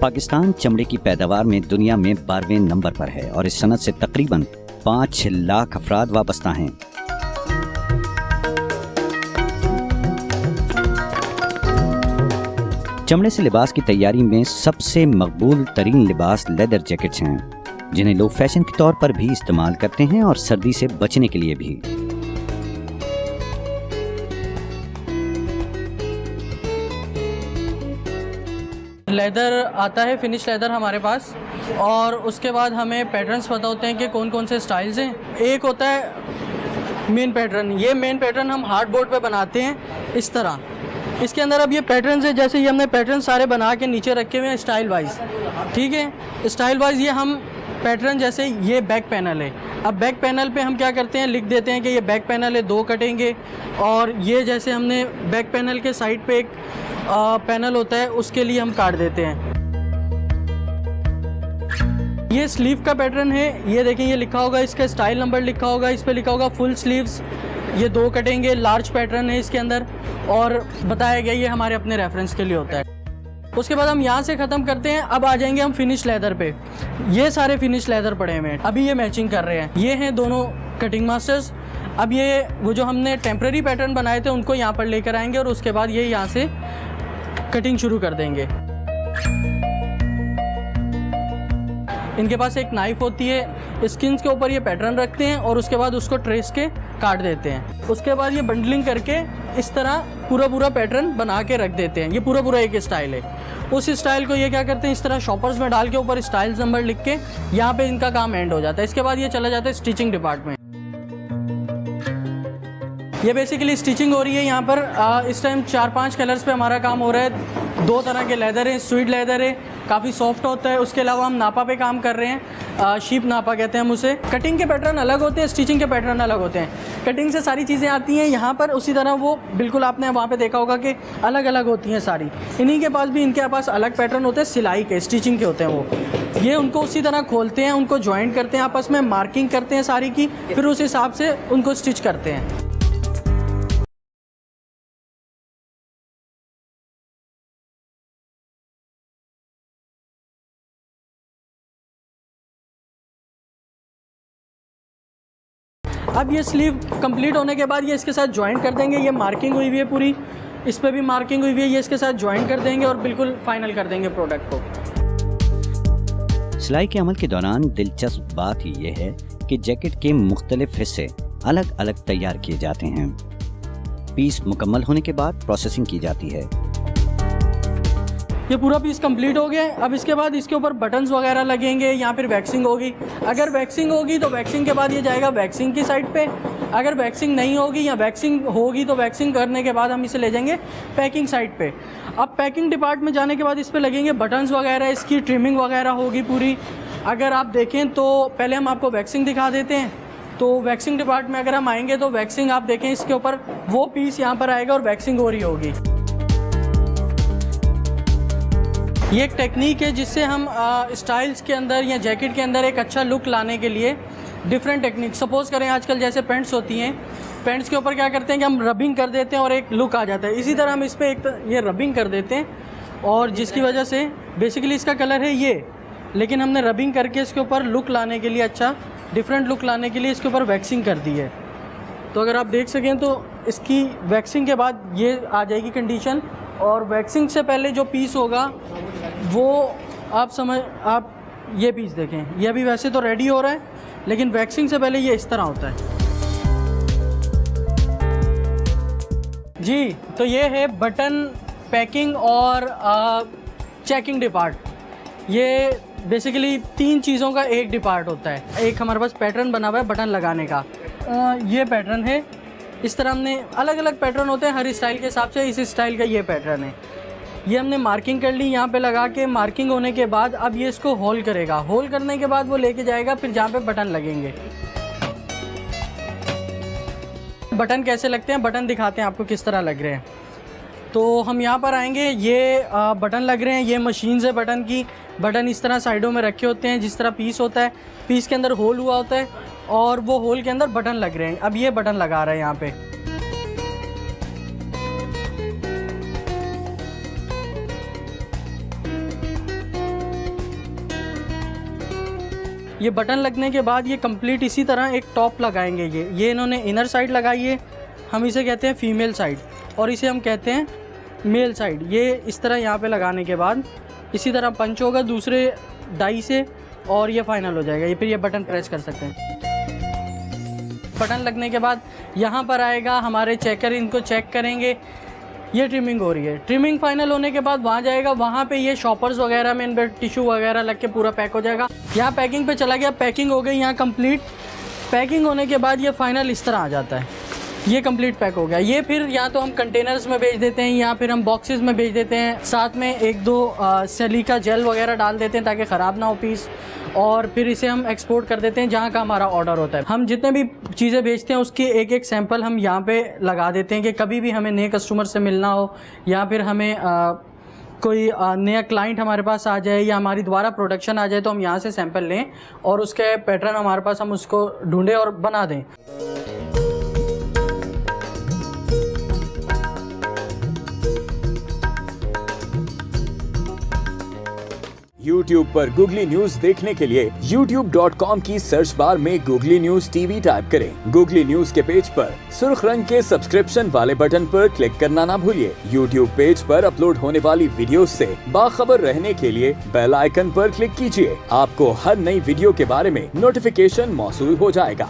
पाकिस्तान चमड़े की पैदावार में दुनिया में 12वें नंबर पर है और इस सनत से तकरीबन 5 लाख अफराद वाबस्ता हैं। चमड़े से लिबास की तैयारी में सबसे मकबूल तरीन लिबास लेदर जैकेट्स हैं, जिन्हें लोग फैशन के तौर पर भी इस्तेमाल करते हैं और सर्दी से बचने के लिए भी। लेदर आता है, फिनिश लेदर हमारे पास, और उसके बाद हमें पैटर्न्स पता होते हैं कि कौन कौन से स्टाइल्स हैं। एक होता है मेन पैटर्न। ये मेन पैटर्न हम हार्ड बोर्ड पे बनाते हैं इस तरह। इसके अंदर अब ये पैटर्न्स है, जैसे ये हमने पैटर्न सारे बना के नीचे रखे हुए हैं स्टाइल वाइज, ठीक है। स्टाइल वाइज ये हम पैटर्न, जैसे ये बैक पैनल है, अब बैक पैनल पे हम क्या करते हैं, लिख देते हैं कि ये बैक पैनल है, 2 कटेंगे। और ये जैसे हमने बैक पैनल के साइड पे एक पैनल होता है, उसके लिए हम काट देते हैं। ये स्लीव का पैटर्न है, ये देखें, ये लिखा होगा, इसका स्टाइल नंबर लिखा होगा, इस पे लिखा होगा फुल स्लीव्स, ये 2 कटेंगे। लार्ज पैटर्न है इसके अंदर, और बताया गया ये हमारे अपने रेफरेंस के लिए होता है। उसके बाद हम यहाँ से ख़त्म करते हैं। अब आ जाएंगे हम फिनिश लेदर पे। ये सारे फिनिश लेदर पड़े हुए हैं, अभी ये मैचिंग कर रहे हैं। ये हैं दोनों कटिंग मास्टर्स। अब ये वो जो हमने टेम्प्रेरी पैटर्न बनाए थे उनको यहाँ पर लेकर आएंगे, और उसके बाद ये यहाँ से कटिंग शुरू कर देंगे। इनके पास एक नाइफ होती है, स्किन्स के ऊपर ये पैटर्न रखते हैं और उसके बाद उसको ट्रेस के काट देते हैं। उसके बाद ये बंडलिंग करके इस तरह पूरा पैटर्न बना के रख देते हैं। ये पूरा एक स्टाइल है। उस स्टाइल को ये क्या करते हैं, इस तरह शॉपर्स में डाल के ऊपर स्टाइल नंबर लिख के यहाँ पे इनका काम एंड हो जाता है। इसके बाद ये चला जाता है स्टिचिंग डिपार्टमेंट। ये बेसिकली स्टिचिंग हो रही है यहाँ पर। इस टाइम 4-5 कलर्स पे हमारा काम हो रहा है। 2 तरह के लेदर है, स्वीट लेदर है, काफ़ी सॉफ्ट होता है। उसके अलावा हम नापा पे काम कर रहे हैं, शीप नापा कहते हैं हम उसे। कटिंग के पैटर्न अलग होते हैं, स्टिचिंग के पैटर्न अलग होते हैं। कटिंग से सारी चीज़ें आती हैं यहाँ पर, उसी तरह वो बिल्कुल आपने वहाँ पे देखा होगा कि अलग अलग होती हैं सारी। इन्हीं के पास भी, इनके पास अलग पैटर्न होते हैं, सिलाई के, स्टिचिंग के होते हैं वो। ये उनको उसी तरह खोलते हैं, उनको ज्वाइंट करते हैं, आपस में मार्किंग करते हैं सारी की, फिर उस हिसाब से उनको स्टिच करते हैं। अब ये स्लीव कंप्लीट होने के बाद ये इसके साथ ज्वाइंट कर देंगे। ये मार्किंग हुई हुई है पूरी, इस पर भी मार्किंग हुई हुई है, ये इसके साथ ज्वाइंट कर देंगे और बिल्कुल फाइनल कर देंगे प्रोडक्ट को। सिलाई के अमल के दौरान दिलचस्प बात ही ये है कि जैकेट के मुख्तलिफ हिस्से अलग अलग तैयार किए जाते हैं। पीस मुकम्मल होने के बाद प्रोसेसिंग की जाती है। ये पूरा पीस कंप्लीट हो गया है। अब इसके बाद इसके ऊपर बटन्स वगैरह लगेंगे, यहाँ फिर वैक्सिंग होगी। अगर वैक्सिंग होगी तो वैक्सिंग के बाद ये जाएगा वैक्सिंग की साइड पे। अगर वैक्सिंग नहीं होगी या वैक्सिंग होगी तो वैक्सिंग करने के बाद हम इसे ले जाएंगे पैकिंग साइड पे। अब पैकिंग डिपार्ट में जाने के बाद इस पर लगेंगे बटन्स वगैरह, इसकी ट्रिमिंग वगैरह होगी पूरी। अगर आप देखें तो पहले हम आपको वैक्सिंग दिखा देते हैं। तो वैक्सिंग डिपार्ट में अगर हम आएंगे तो वैक्सिंग आप देखें, इसके ऊपर वो पीस यहाँ पर आएगा और वैक्सिंग हो रही होगी। ये एक टेक्निक है जिससे हम स्टाइल्स के अंदर या जैकेट के अंदर एक अच्छा लुक लाने के लिए डिफरेंट टेक्निक, सपोज़ करें आजकल जैसे पेंट्स होती हैं, पेंट्स के ऊपर क्या करते हैं कि हम रबिंग कर देते हैं और एक लुक आ जाता है। इसी तरह हम इस पर एक ये रबिंग कर देते हैं, और जिसकी वजह से बेसिकली इसका कलर है ये, लेकिन हमने रबिंग करके इसके ऊपर लुक लाने के लिए, अच्छा डिफरेंट लुक लाने के लिए इसके ऊपर वैक्सिंग कर दी है। तो अगर आप देख सकें तो इसकी वैक्सिंग के बाद ये आ जाएगी कंडीशन। और वैक्सिंग से पहले जो पीस होगा वो आप ये पीस देखें, ये अभी वैसे तो रेडी हो रहा है, लेकिन वैक्सिंग से पहले ये इस तरह होता है जी। तो ये है बटन पैकिंग और चेकिंग डिपार्ट। ये बेसिकली 3 चीज़ों का एक डिपार्ट होता है। एक हमारे पास पैटर्न बना हुआ है बटन लगाने का, ये पैटर्न है। इस तरह हमने अलग अलग पैटर्न होते हैं हर स्टाइल के हिसाब से, इस स्टाइल का ये पैटर्न है। ये हमने मार्किंग कर ली यहाँ पे लगा के। मार्किंग होने के बाद अब ये इसको होल करेगा, होल करने के बाद वो लेके जाएगा फिर जहाँ पे बटन लगेंगे। बटन कैसे लगते हैं, बटन दिखाते हैं आपको किस तरह लग रहे हैं। तो हम यहाँ पर आएंगे, ये बटन लग रहे हैं, ये मशीन है बटन की। बटन इस तरह साइडों में रखे होते हैं, जिस तरह पीस होता है, पीस के अंदर होल हुआ होता है और वो होल के अंदर बटन लग रहे हैं। अब ये बटन लगा रहे हैं यहाँ पे। ये बटन लगने के बाद ये कंप्लीट इसी तरह एक टॉप लगाएंगे। ये इन्होंने इनर साइड लगाई है, हम इसे कहते हैं फीमेल साइड, और इसे हम कहते हैं मेल साइड। ये इस तरह यहाँ पे लगाने के बाद इसी तरह पंच होगा दूसरे डाई से, और ये फाइनल हो जाएगा। ये फिर ये बटन प्रेस कर सकते हैं। बटन लगने के बाद यहाँ पर आएगा हमारे चेकर, इनको चेक करेंगे। ये ट्रिमिंग हो रही है। ट्रिमिंग फाइनल होने के बाद वहाँ जाएगा, वहाँ पे ये शॉपर्स वगैरह में इन पर टिश्यू वगैरह लग के पूरा पैक हो जाएगा। यहाँ पैकिंग पे चला गया, पैकिंग हो गई यहाँ कंप्लीट। पैकिंग होने के बाद ये फाइनल इस तरह आ जाता है, ये कंप्लीट पैक हो गया। ये फिर या तो हम कंटेनर्स में भेज देते हैं या फिर हम बॉक्सेस में भेज देते हैं। साथ में 1-2 सिलिका जेल वगैरह डाल देते हैं ताकि ख़राब ना हो पीस, और फिर इसे हम एक्सपोर्ट कर देते हैं जहाँ का हमारा ऑर्डर होता है। हम जितने भी चीज़ें भेजते हैं उसके एक सैंपल हम यहाँ पे लगा देते हैं कि कभी भी हमें नए कस्टमर से मिलना हो या फिर हमें कोई नया क्लाइंट हमारे पास आ जाए या हमारी दोबारा प्रोडक्शन आ जाए तो हम यहाँ से सैंपल लें और उसके पैटर्न हमारे पास हम उसको ढूंढें और बना दें। YouTube पर गूगली न्यूज देखने के लिए youtube.com की सर्च बार में गूगली न्यूज टीवी टाइप करें। गूगली न्यूज के पेज पर सुर्ख रंग के सब्सक्रिप्शन वाले बटन पर क्लिक करना ना भूलिए। YouTube पेज पर अपलोड होने वाली वीडियोस से बाखबर रहने के लिए बेल आइकन पर क्लिक कीजिए। आपको हर नई वीडियो के बारे में नोटिफिकेशन मौसूल हो जाएगा।